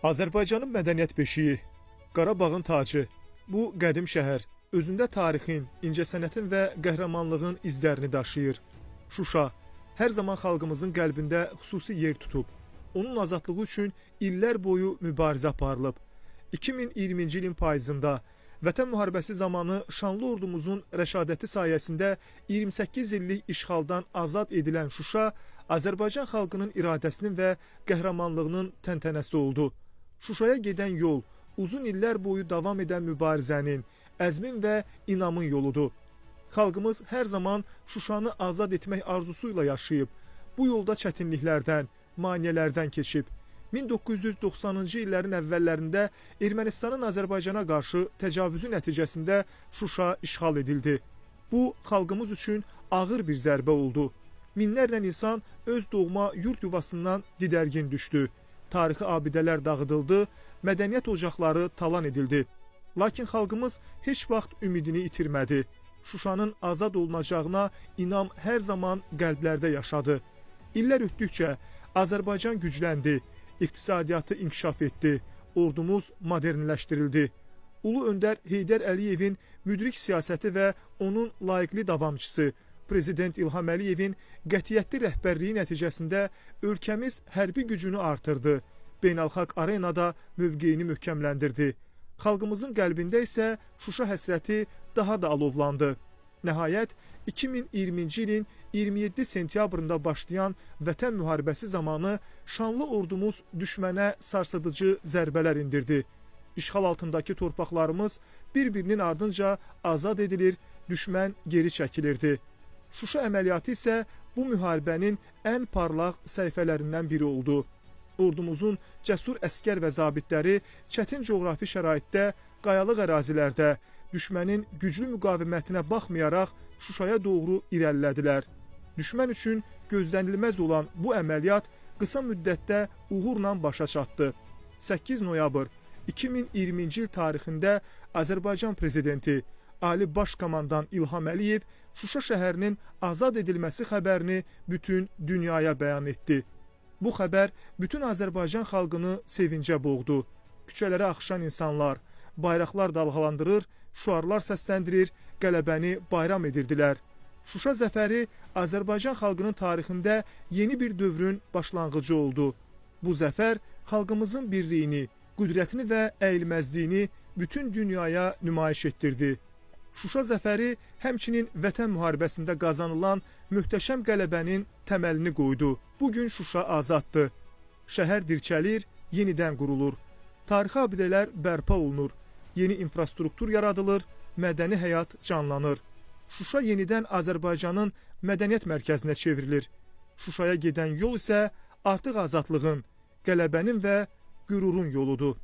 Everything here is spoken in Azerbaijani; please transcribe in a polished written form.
Azərbaycanın mədəniyyət beşiyi, Qarabağın tacı. Bu qədim şəhər özündə tarixin, incəsənətin və qəhrəmanlığın izlərini daşıyır. Şuşa hər zaman xalqımızın qəlbində xüsusi yer tutub. Onun azadlığı üçün illər boyu mübarizə aparılıb. 2020-ci ilin payızında Vətən müharibəsi zamanı şanlı ordumuzun rəşadəti sayəsində 28 illik işğaldan azad edilən Şuşa, Azərbaycan xalqının iradəsinin və qəhrəmanlığının təntənəsi oldu. Şuşaya gedən yol uzun illər boyu davam edən mübarizənin, əzmin və inamın yoludur. Xalqımız hər zaman Şuşanı azad etmək arzusuyla yaşayıb. Bu yolda çətinliklərdən, maneələrdən keçib. 1990-cı illərin əvvəllərində Ermənistanın Azərbaycana qarşı təcavüzü nəticəsində Şuşa işğal edildi. Bu, xalqımız üçün ağır bir zərbə oldu. Minlərlə insan öz doğma yurt yuvasından didərgin düşdü. Tarixi abidələr dağıdıldı, mədəniyyət ocaqları talan edildi. Lakin xalqımız heç vaxt ümidini itirmədi. Şuşanın azad olunacağına inam hər zaman qəlblərdə yaşadı. İllər ötdükcə Azərbaycan gücləndi, iqtisadiyyatı inkişaf etdi, ordumuz modernləşdirildi. Ulu öndər Heydər Əliyevin müdrik siyasəti və onun layiqli davamçısı Prezident İlham Əliyevin qətiyyətli rəhbərliyi nəticəsində ölkəmiz hərbi gücünü artırdı, beynəlxalq arenada mövqeyini möhkəmləndirdi. Xalqımızın qəlbində isə Şuşa həsrəti daha da alovlandı. Nəhayət, 2020-ci ilin 27 sentyabrında başlayan Vətən müharibəsi zamanı şanlı ordumuz düşmənə sarsıdıcı zərbələr indirdi. İşğal altındakı torpaqlarımız bir-birinin ardınca azad edilir, düşmən geri çəkilirdi. Şuşa əməliyyatı isə bu müharibənin ən parlaq səhifələrindən biri oldu. Ordumuzun cəsur əskər və zabitləri çətin coğrafi şəraitdə, qayalıq ərazilərdə, düşmənin güclü müqavimətinə baxmayaraq Şuşaya doğru irəlilədilər. Düşmən üçün gözlənilməz olan bu əməliyyat qısa müddətdə uğurla başa çatdı. 8 noyabr 2020-ci il tarixində Azərbaycan Prezidenti Ali Baş Komandan İlham Əliyev Şuşa şəhərinin azad edilməsi xəbərini bütün dünyaya bəyan etdi. Bu xəbər bütün Azərbaycan xalqını sevincə boğdu. Küçələrə axışan insanlar, bayraqlar dalğalandırır, şüarlar səsləndirir, qələbəni bayram edirdilər. Şuşa zəfəri Azərbaycan xalqının tarixində yeni bir dövrün başlanğıcı oldu. Bu zəfər xalqımızın birliyini, qüdrətini və əyilməzliyini bütün dünyaya nümayiş etdirdi. Şuşa zəfəri həmçinin Vətən müharibəsində qazanılan möhtəşəm qələbənin təməlini qoydu. Bugün Şuşa azaddır. Şəhər dirçəlir, yenidən qurulur. Tarixi abidələr bərpa olunur. Yeni infrastruktur yaradılır, mədəni həyat canlanır. Şuşa yenidən Azərbaycanın mədəniyyət mərkəzinə çevrilir. Şuşaya gedən yol isə artıq azadlığın, qələbənin və qürurun yoludur.